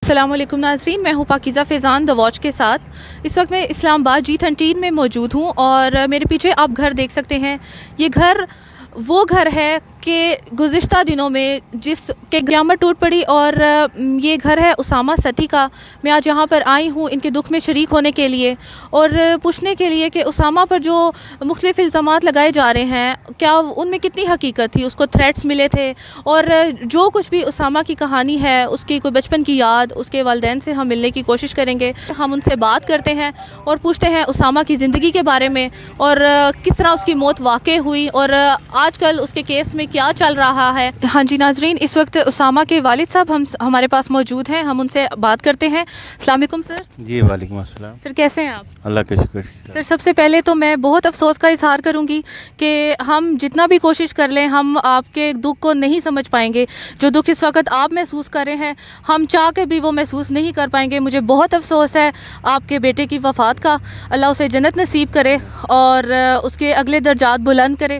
السلام علیکم ناظرین، میں ہوں پاکیزہ فیضان دا واچ کے ساتھ۔ اس وقت میں اسلام آباد G13 میں موجود ہوں اور میرے پیچھے آپ گھر دیکھ سکتے ہیں۔ یہ گھر وہ گھر ہے کہ گزشتہ دنوں میں جس کے قیامت ٹوٹ پڑی، اور یہ گھر ہے اسامہ ستی کا۔ میں آج یہاں پر آئی ہوں ان کے دکھ میں شریک ہونے کے لیے اور پوچھنے کے لیے کہ اسامہ پر جو مختلف الزامات لگائے جا رہے ہیں، کیا ان میں کتنی حقیقت تھی، اس کو تھریٹس ملے تھے، اور جو کچھ بھی اسامہ کی کہانی ہے، اس کی کوئی بچپن کی یاد، اس کے والدین سے ہم ملنے کی کوشش کریں گے۔ ہم ان سے بات کرتے ہیں اور پوچھتے ہیں اسامہ کی زندگی کے بارے میں، اور کس طرح اس کی موت واقع ہوئی، اور آج کل اس کے کیس میں کیا چل رہا ہے۔ ہاں جی ناظرین، اس وقت اسامہ کے والد صاحب ہمارے پاس موجود ہیں، ہم ان سے بات کرتے ہیں۔ السلام علیکم سر۔ جی وعلیکم السلام۔ سر کیسے ہیں آپ؟ اللہ کا شکر۔ سر سب سے پہلے تو میں بہت افسوس کا اظہار کروں گی کہ ہم جتنا بھی کوشش کر لیں، ہم آپ کے دکھ کو نہیں سمجھ پائیں گے۔ جو دکھ اس وقت آپ محسوس کر رہے ہیں، ہم چاہ کے بھی وہ محسوس نہیں کر پائیں گے۔ مجھے بہت افسوس ہے آپ کے بیٹے کی وفات کا۔ اللہ اسے جنت نصیب کرے اور اس کے اگلے درجات بلند کرے۔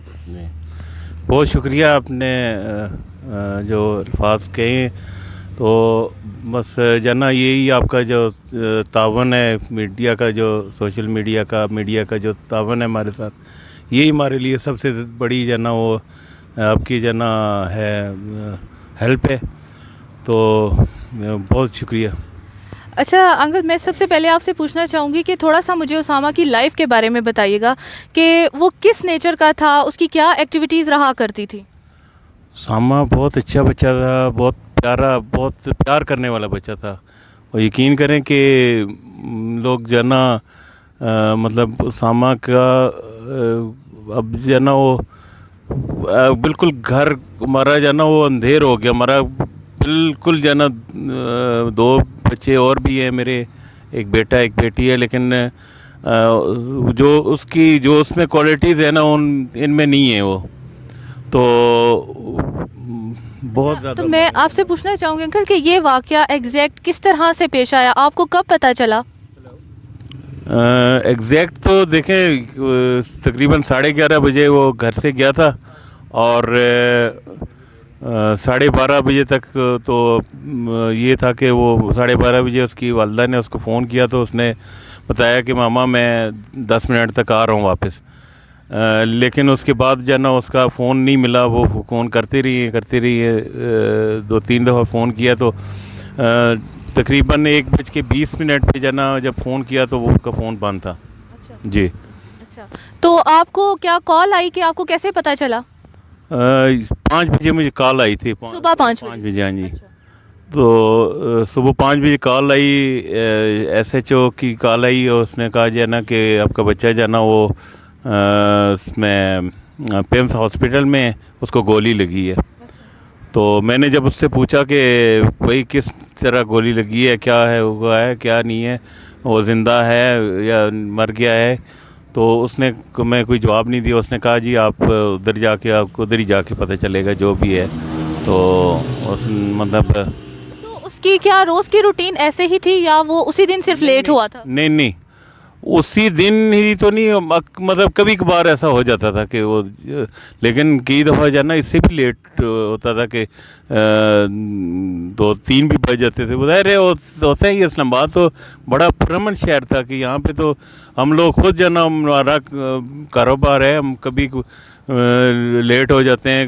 بہت شکریہ آپ نے جو الفاظ کہیں، تو بس جانا یہی آپ کا جو تعاون ہے میڈیا کا، جو سوشل میڈیا کا جو تعاون ہے ہمارے ساتھ، یہی ہمارے لیے سب سے بڑی جانا وہ آپ کی جانا ہے ہیلپ ہے، تو بہت شکریہ۔ اچھا انکل، میں سب سے پہلے آپ سے پوچھنا چاہوں گی کہ تھوڑا سا مجھے اسامہ کی لائف کے بارے میں بتائیے گا کہ وہ کس نیچر کا تھا، اس کی کیا ایکٹیویٹیز رہا کرتی تھی؟ اسامہ بہت اچھا بچہ تھا، بہت پیارا، بہت پیار کرنے والا بچہ تھا، اور یقین کریں کہ لوگ جانا مطلب اسامہ کا اب جانا وہ بالکل گھر ہمارا جانا وہ اندھیر ہو گیا، ہمارا بالکل جانا دو بچے اور بھی ہیں میرے، ایک بیٹا ایک بیٹی ہے، لیکن جو اس میں کوالٹیز ہیں نا ان میں نہیں ہے وہ، تو بہت زیادہ۔ تو میں آپ سے پوچھنا چاہوں گی انکل کہ یہ واقعہ ایگزیکٹ کس طرح سے پیش آیا، آپ کو کب پتہ چلا؟ ایگزیکٹ تو دیکھیں تقریباً 11:30 بجے وہ گھر سے گیا تھا، اور 12:30 بجے تک تو یہ تھا کہ وہ 12:30 بجے اس کی والدہ نے اس کو فون کیا، تو اس نے بتایا کہ ماما میں 10 منٹ تک آ رہا ہوں واپس، لیکن اس کے بعد جو نا اس کا فون نہیں ملا، وہ فون کرتی رہی ہے 2-3 دفعہ فون کیا، تو تقریباً 1:20 پہ جانا جب فون کیا تو وہ اس کا فون بند تھا۔ جی اچھا، تو آپ کو کیا کال آئی کہ آپ کو کیسے پتہ چلا؟ 5 بجے مجھے کال آئی تھی، صبح 5 بجے۔ ہاں جی، تو صبح 5 بجے کال آئی، SHO کی کال آئی، اور اس نے کہا جو ہے نا کہ آپ کا بچہ جو ہے نا وہ اس میں پیمس ہاسپٹل میں اس کو گولی لگی ہے۔ تو میں نے جب اس سے پوچھا کہ بھائی کس طرح گولی لگی ہے، کیا ہے ہوا ہے کیا نہیں ہے، وہ زندہ ہے یا مر گیا ہے، تو اس نے میں کوئی جواب نہیں دیا۔ اس نے کہا جی آپ ادھر جا کے آپ کو ادھر ہی جا کے پتہ چلے گا جو بھی ہے، تو اس مطلب تو اس کی کیا روز کی روٹین ایسے ہی تھی یا وہ اسی دن صرف لیٹ ہوا تھا؟ نہیں اسی دن ہی تو نہیں، مطلب کبھی کبھار ایسا ہو جاتا تھا کہ وہ، لیکن کئی دفعہ جانا اس سے بھی لیٹ ہوتا تھا کہ 2-3 بھی بج جاتے تھے۔ بظاہر ہے ہوتا ہی اسلام آباد تو بڑا پرامن شہر تھا کہ یہاں پہ تو ہم لوگ خود جانا ہمارا کاروبار ہے، ہم کبھی لیٹ ہو جاتے ہیں،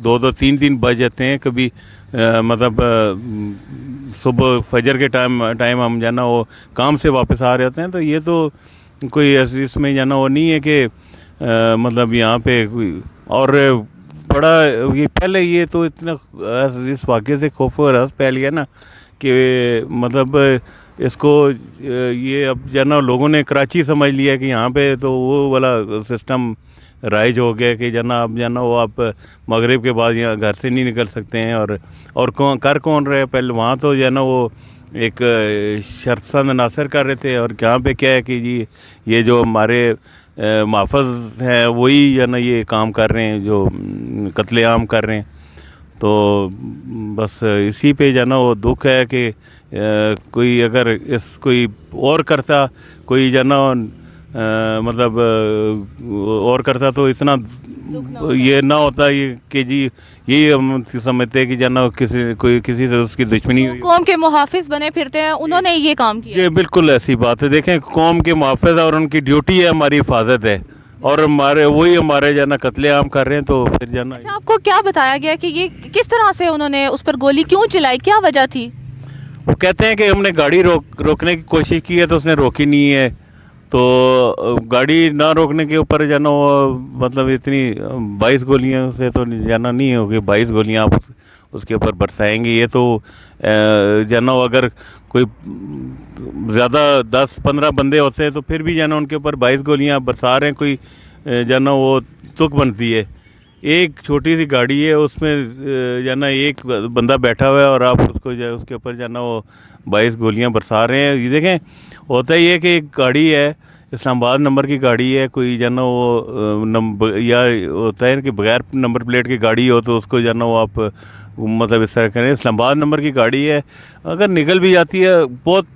2-3 بج جاتے ہیں، کبھی مطلب صبح فجر کے ٹائم ہم جانا وہ کام سے واپس آ رہے ہوتے ہیں، تو یہ تو کوئی اس میں جانا وہ نہیں ہے کہ مطلب یہاں پہ کوئی اور بڑا یہ پہلے یہ تو اتنا اس واقعے سے خوف و ہراس پھیل گیا نا کہ مطلب اس کو یہ اب جانا لوگوں نے کراچی سمجھ لیا کہ یہاں پہ تو وہ والا سسٹم رائج ہو گیا کہ جانا اب جانا وہ آپ مغرب کے بعد یہاں گھر سے نہیں نکل سکتے ہیں، اور کون رہے پہلے وہاں تو جانا وہ ایک شرپسند عناصر کر رہے تھے، اور یہاں پہ کیا ہے کہ جی یہ جو ہمارے محافظ ہیں وہی جو نا یہ کام کر رہے ہیں، جو قتل عام کر رہے ہیں، تو بس اسی پہ جو نا وہ دکھ ہے کہ کوئی اگر کوئی اور کرتا، کوئی جو نا مطلب اور کرتا تو اتنا یہ نہ ہوتا یہ کہ جی یہی ہم سمجھتے ہیں کہ جانا کسی سے اس کی دشمنی ہوئی. قوم کے محافظ بنے پھرتے ہیں، انہوں نے یہ کام کیا. یہ بالکل ایسی بات ہے. دیکھیں قوم کے محافظ اور ان کی ڈیوٹی ہے ہماری حفاظت ہے، اور ہمارے جانا قتل عام کر رہے ہیں تو پھر جانا. اچھا، آپ کو کیا بتایا گیا کہ یہ کس طرح سے انہوں نے اس پر گولی کیوں چلائی، کیا وجہ تھی؟ وہ کہتے ہیں کہ ہم نے گاڑی روکنے کی کوشش کی ہے تو اس نے روکی نہیں ہے، تو گاڑی نہ روکنے کے اوپر جانا وہ مطلب اتنی 22 گولیاں سے تو جانا نہیں ہوگی. 22 گولیاں آپ اس کے اوپر برسائیں گے، یہ تو جانا اگر کوئی زیادہ 10-15 بندے ہوتے ہیں تو پھر بھی جانا ان کے اوپر 22 گولیاں برسا رہے ہیں، کوئی جانا وہ تک بنتی ہے. ایک چھوٹی سی گاڑی ہے، اس میں جانا ایک بندہ بیٹھا ہوا ہے اور آپ اس کے اوپر جانا وہ 22 گولیاں برسا رہے ہیں. یہ دیکھیں ہوتا ہی ہے کہ ایک گاڑی ہے اسلام آباد نمبر کی گاڑی ہے، کوئی جانا وہ یا ہوتا ہے کہ بغیر نمبر پلیٹ کی گاڑی ہو تو اس کو جانا وہ آپ مطلب اس طرح کریں. اسلام آباد نمبر کی گاڑی ہے، اگر نکل بھی جاتی ہے. بہت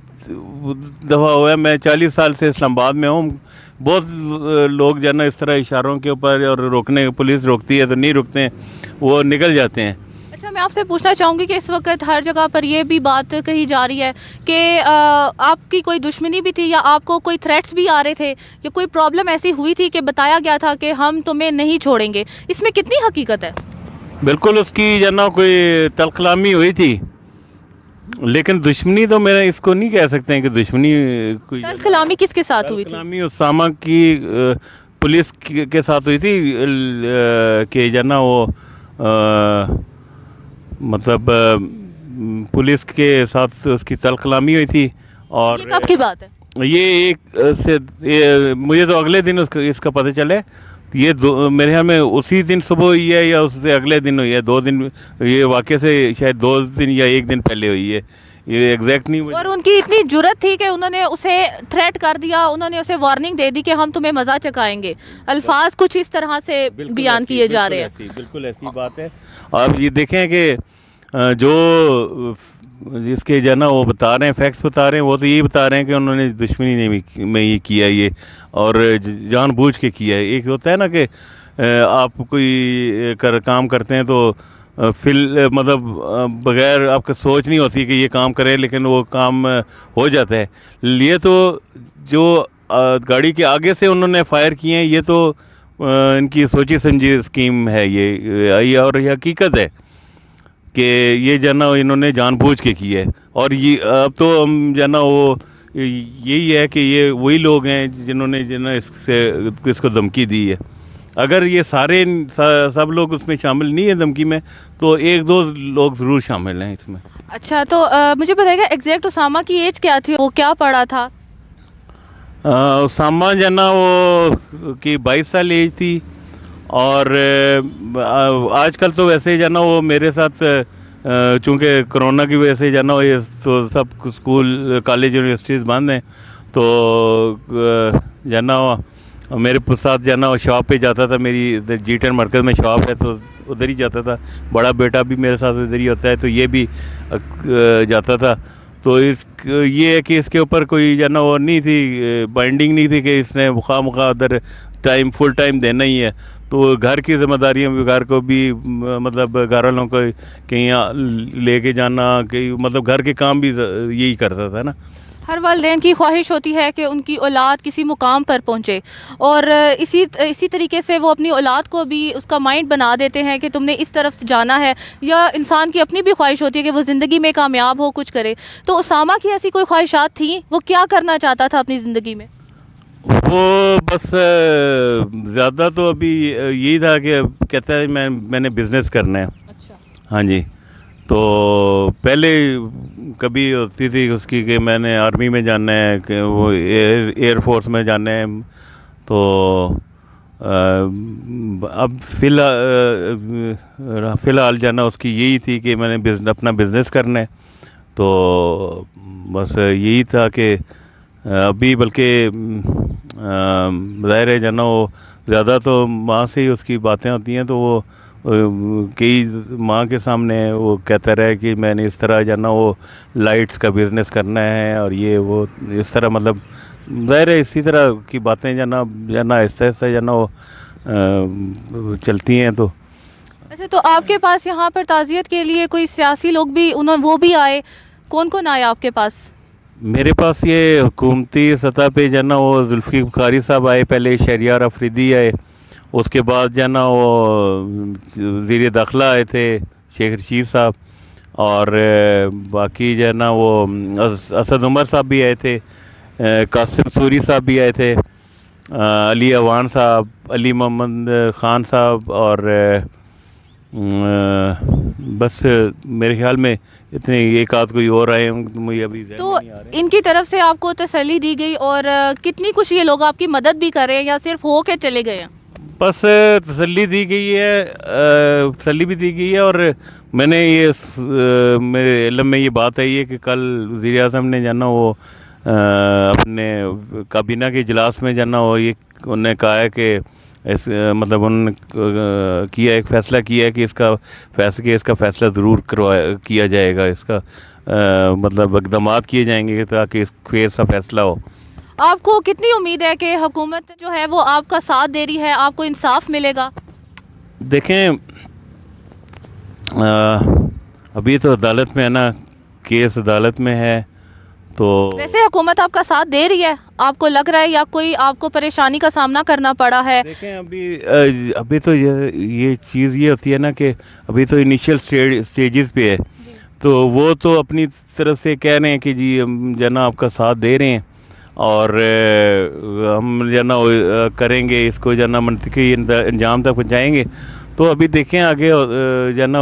دفعہ ہوا ہے، میں 40 سال سے اسلام آباد میں ہوں، بہت لوگ جانا اس طرح اشاروں کے اوپر اور روکنے پولیس روکتی ہے تو نہیں رکتے ہیں، وہ نکل جاتے ہیں. اچھا، میں آپ سے پوچھنا چاہوں گی کہ اس وقت ہر جگہ پر یہ بھی بات کہی جا رہی ہے کہ آپ کی کوئی دشمنی بھی تھی یا آپ کو کوئی تھریٹس بھی آ رہے تھے یا کوئی پرابلم ایسی ہوئی تھی کہ بتایا گیا تھا کہ ہم تمہیں نہیں چھوڑیں گے، اس میں کتنی حقیقت ہے؟ بالکل اس کی جانا کوئی تلخ کلامی ہوئی تھی، لیکن دشمنی تو میرا اس کو نہیں کہہ سکتے ہیں کہ دشمنی کوئی. تلخ کلامی کس کے ساتھ ہوئی تھی؟ کلامی اسامہ کی پولیس کے ساتھ ہوئی تھی کہ جانا وہ مطلب پولیس کے ساتھ اس کی تلخ کلامی ہوئی تھی. اور یہ کب کی بات ہے؟ یہ مجھے تو اگلے دن اس کا پتہ چلے. یہ میرے خیال میں اسی دن صبح ہوئی ہے یا اس سے اگلے دن ہوئی ہے. 2 دن یہ واقعے سے شاید 2 دن یا 1 دن پہلے ہوئی ہے، یہ ایگزیکٹ نہیں ہوئی. اور ان کی اتنی جرت تھی کہ انہوں نے اسے تھریٹ کر دیا، انہوں نے اسے وارننگ دے دی کہ ہم تمہیں مزہ چکھائیں گے. الفاظ کچھ اس طرح سے بیان کیے جا رہے ہیں. بالکل ایسی بات ہے. آپ یہ دیکھیں کہ جو جس کے جو ہے نا وہ بتا رہے ہیں، فیکٹس بتا رہے ہیں، وہ تو یہی بتا رہے ہیں کہ انہوں نے دشمنی میں یہ کیا یہ اور جان بوجھ کے کیا ہے. ایک ہوتا ہے نا کہ آپ کوئی کام کرتے ہیں تو مطلب بغیر آپ کا سوچ نہیں ہوتی کہ یہ کام کریں، لیکن وہ کام ہو جاتا ہے. یہ تو جو گاڑی کے آگے سے انہوں نے فائر کیے ہیں، یہ تو ان کی سوچی سمجھی اسکیم ہے یہ، اور یہ حقیقت ہے کہ یہ جو ہے نا انہوں نے جان بوجھ کے کی ہے. اور یہ اب تو ہم جو ہے نا وہ یہی ہے کہ یہ وہی لوگ ہیں جنہوں نے جو ہے نا اس کو دھمکی دی ہے. اگر یہ سب لوگ اس میں شامل نہیں ہیں دھمکی میں، تو 1-2 لوگ ضرور شامل ہیں اس میں. اچھا، تو مجھے بتائیے گا ایگزیکٹ اسامہ کی ایج کیا تھی، وہ کیا پڑھا تھا؟ اسامہ جو ہے نا وہ کی 22 سال ایج تھی. اور آج کل تو ویسے جو ہے نا وہ میرے ساتھ چونکہ کرونا کی وجہ سے جو ہے نا یہ تو سب اسکول کالج یونیورسٹیز بند ہیں، تو جو ہے نا میرے ساتھ جو ہے نا وہ شاپ پہ جاتا تھا. میری G10 مرکز میں شاپ ہے تو ادھر ہی جاتا تھا. بڑا بیٹا بھی میرے ساتھ ادھر ہی ہوتا ہے تو یہ بھی جاتا تھا. تو یہ ہے کہ اس کے اوپر کوئی جو ہے نا وہ نہیں تھی، بائنڈنگ نہیں تھی کہ اس نے مخواہ ادھر فل ٹائم دینا ہی ہے. تو گھر کی ذمہ داریاں بھی، گھر کو بھی مطلب گھر والوں کو کہیں لے کے جانا، کہیں مطلب گھر کے کام بھی یہی کرتا تھا نا. ہر والدین کی خواہش ہوتی ہے کہ ان کی اولاد کسی مقام پر پہنچے، اور اسی طریقے سے وہ اپنی اولاد کو بھی اس کا مائنڈ بنا دیتے ہیں کہ تم نے اس طرف جانا ہے. یا انسان کی اپنی بھی خواہش ہوتی ہے کہ وہ زندگی میں کامیاب ہو، کچھ کرے. تو اسامہ کی ایسی کوئی خواہشات تھیں؟ وہ کیا کرنا چاہتا تھا اپنی زندگی میں؟ وہ بس زیادہ تو ابھی یہی تھا کہ کہتا ہے میں نے بزنس کرنا ہے. اچھا. ہاں جی. تو پہلے کبھی ہوتی تھی اس کی کہ میں نے آرمی میں جانا ہے، کہ وہ ایئر فورس میں جانا ہے. تو اب فی الحال جانا اس کی یہی تھی کہ میں نے اپنا بزنس کرنا ہے. تو بس یہی تھا کہ ابھی بلکہ ظاہر ہے جانا وہ زیادہ تو ماں سے ہی اس کی باتیں ہوتی ہیں، تو وہ کئی ماں کے سامنے وہ کہتا رہے کہ میں نے اس طرح جانا وہ لائٹس کا بزنس کرنا ہے اور یہ وہ اس طرح مطلب ظاہر ہے اسی طرح کی باتیں جو ہے نا آہستہ آہستہ جو ہے نا وہ چلتی ہیں. تو اچھا، تو آپ کے پاس یہاں پر تعزیت کے لیے کوئی سیاسی لوگ بھی وہ بھی آئے؟ کون کون آئے آپ کے پاس؟ میرے پاس یہ حکومتی سطح پہ جو ہے نا وہ ذوالفقار بخاری صاحب آئے, پہلے شہریار افریدی آئے, اس کے بعد جو ہے نا وہ وزیر داخلہ آئے تھے شیخ رشید صاحب, اور باقی جو ہے نا وہ اسد عمر صاحب بھی آئے تھے, قاسم سوری صاحب بھی آئے تھے, علی اوان صاحب, علی محمد خان صاحب, اور بس میرے خیال میں اتنے ایک آدھ کوئی اور آئے ہوں, مجھے ابھی ذہن تو میں نہیں آ رہے. ان کی طرف سے آپ کو تسلی دی گئی اور کتنی کچھ یہ لوگ آپ کی مدد بھی کر رہے ہیں یا صرف ہو کے چلے گئے ہیں؟ بس تسلی دی گئی ہے, تسلی بھی دی گئی ہے, اور میں نے یہ میرے علم میں یہ بات آئی ہے کہ کل وزیر اعظم نے جو ہے نا وہ اپنے کابینہ کے اجلاس میں جو ہے نا وہ یہ انہوں نے کہا ہے کہ مطلب انہوں نے کیا ایک فیصلہ کیا ہے کہ اس کا فیصلہ ضرور کیا جائے گا, اس کا مطلب اقدامات کیے جائیں گے تاکہ اس کیس کا فیصلہ ہو. آپ کو کتنی امید ہے کہ حکومت جو ہے وہ آپ کا ساتھ دے رہی ہے, آپ کو انصاف ملے گا؟ دیکھیں ابھی تو عدالت میں ہے نا, کیس عدالت میں ہے, تو ویسے حکومت آپ کا ساتھ دے رہی ہے؟ آپ کو لگ رہا ہے یا کوئی آپ کو پریشانی کا سامنا کرنا پڑا ہے؟ دیکھیں ابھی تو یہ چیز یہ ہوتی ہے نا کہ ابھی تو انیشیل سٹیجز پہ ہے, تو وہ تو اپنی طرف سے کہہ رہے ہیں کہ جی ہم جو ہے نا آپ کا ساتھ دے رہے ہیں اور ہم جو ہے نا کریں گے, اس کو جو ہے نا منطقی انجام تک پہنچائیں گے. تو ابھی دیکھیں آگے جو ہے نا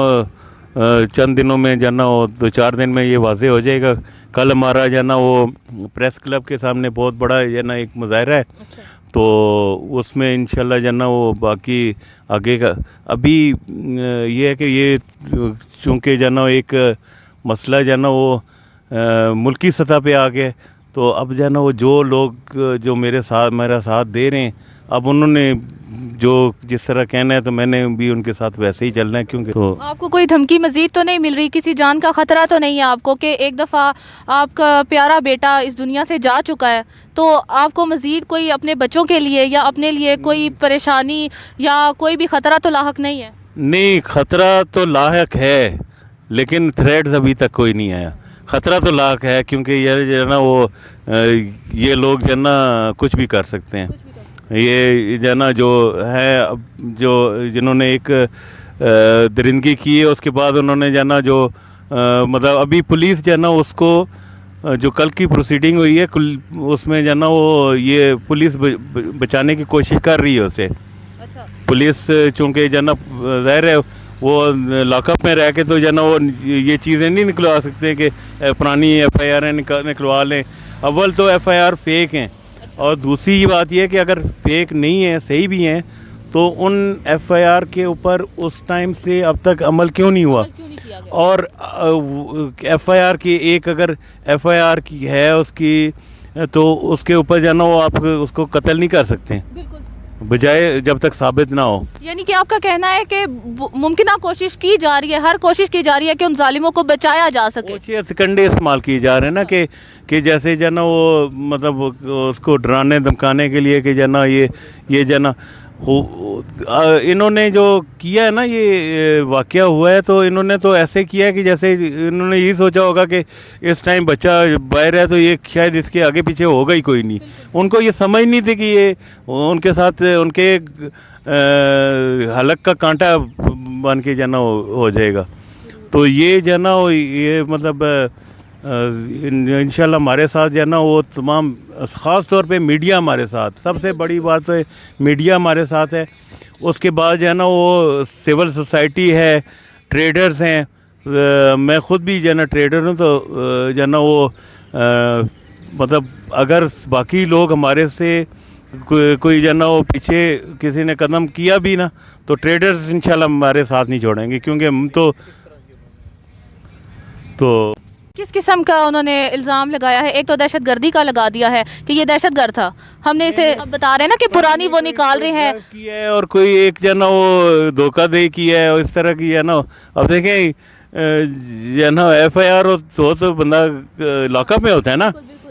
چند دنوں میں جو ہے نا وہ 2-4 دن میں یہ واضح ہو جائے گا. کل ہمارا جو ہے نا وہ پریس کلب کے سامنے بہت بڑا جو ہے نا ایک مظاہرہ ہے, تو اس میں انشاءاللہ جو ہے نا وہ باقی آگے کا ابھی یہ ہے کہ یہ چونکہ جو ہے نا ایک مسئلہ جو ہے نا وہ ملکی سطح پہ آ گیا, تو اب جو ہے نا وہ جو لوگ جو میرا ساتھ دے رہے ہیں, اب انہوں نے جو جس طرح کہنا ہے تو میں نے بھی ان کے ساتھ ویسے ہی چلنا ہے. کیونکہ تو آپ کو کوئی دھمکی مزید تو نہیں مل رہی, کسی جان کا خطرہ تو نہیں ہے آپ کو کہ ایک دفعہ آپ کا پیارا بیٹا اس دنیا سے جا چکا ہے, تو آپ کو مزید کوئی اپنے بچوں کے لیے یا اپنے لیے کوئی پریشانی یا کوئی بھی خطرہ تو لاحق نہیں ہے؟ نہیں, خطرہ تو لاحق ہے لیکن تھریٹس ابھی تک کوئی نہیں آیا. خطرہ تو لاحق ہے کیونکہ یہ جو ہے نا وہ یہ لوگ جو ہے نا کچھ بھی کر سکتے ہیں. یہ جو ہے نا جو ہے جو جنہوں نے ایک درندگی کی ہے, اس کے بعد انہوں نے جو ہے نا جو مطلب ابھی پولیس جو ہے نا اس کو جو کل کی پروسیڈنگ ہوئی ہے اس میں جو ہے نا وہ یہ پولیس بچانے کی کوشش کر رہی ہے اسے. پولیس چونکہ جو ہے نا ظاہر ہے وہ لاک اپ میں رہ کے تو جو ہے نا وہ یہ چیزیں نہیں نکلوا سکتے کہ پرانی ایف آئی آر نکلوا لیں. اول تو ایف آئی آر فیک ہیں, اور دوسری بات یہ ہے کہ اگر فیک نہیں ہیں صحیح بھی ہیں تو ان ایف آئی آر کے اوپر اس ٹائم سے اب تک عمل کیوں نہیں ہوا. اور ایف آئی آر کی ایک اگر ایف آئی آر کی ہے اس کی, تو اس کے اوپر جو ہے نا وہ آپ اس کو قتل نہیں کر سکتے بجائے جب تک ثابت نہ ہو. یعنی کہ آپ کا کہنا ہے کہ ممکنہ کوشش کی جا رہی ہے, ہر کوشش کی جا رہی ہے کہ ان ظالموں کو بچایا جا سکے. وہ سکنڈے استعمال کیے جا رہے ہیں نا کہ جیسے جو ہے نا وہ مطلب اس کو ڈرانے دھمکانے کے لیے کہ جو ہے نا یہ جو ہے نا انہوں نے جو کیا ہے نا یہ واقعہ ہوا ہے, تو انہوں نے تو ایسے کیا ہے کہ جیسے انہوں نے یہی سوچا ہوگا کہ اس ٹائم بچہ باہر ہے تو یہ شاید اس کے آگے پیچھے ہوگا ہی کوئی نہیں. ان کو یہ سمجھ نہیں تھی کہ یہ ان کے ساتھ ان کے حلق کا کانٹا بن کے جو ہے نا ہو جائے گا. تو یہ جو ہے نا یہ مطلب انشاءاللہ ہمارے ساتھ جو ہے نا وہ تمام خاص طور پہ میڈیا ہمارے ساتھ, سب سے بڑی بات ہے میڈیا ہمارے ساتھ ہے. اس کے بعد جو ہے نا وہ سول سوسائٹی ہے, ٹریڈرز ہیں, میں خود بھی جو ہے نا ٹریڈر ہوں, تو جو ہے نا وہ مطلب اگر باقی لوگ ہمارے سے کوئی جو ہے نا وہ پیچھے کسی نے قدم کیا بھی نا تو ٹریڈرز انشاءاللہ ہمارے ساتھ نہیں چھوڑیں گے, کیونکہ ہم تو کس قسم کا انہوں نے الزام لگایا ہے؟ ایک تو دہشت گردی کا لگا دیا ہے کہ یہ دہشت گرد تھا, ہم نے اسے بتا رہے ہیں نا کہ پرانی وہ نکال رہے ہیں کی ہے, اور کوئی ایک جو ہے نا وہ دھوکہ دہی کی ہے, اور اس طرح کی ہے نا. اب دیکھیں جو ہے نا ایف آئی آر ہو تو بندہ لاک اپ میں ہوتا ہے نا,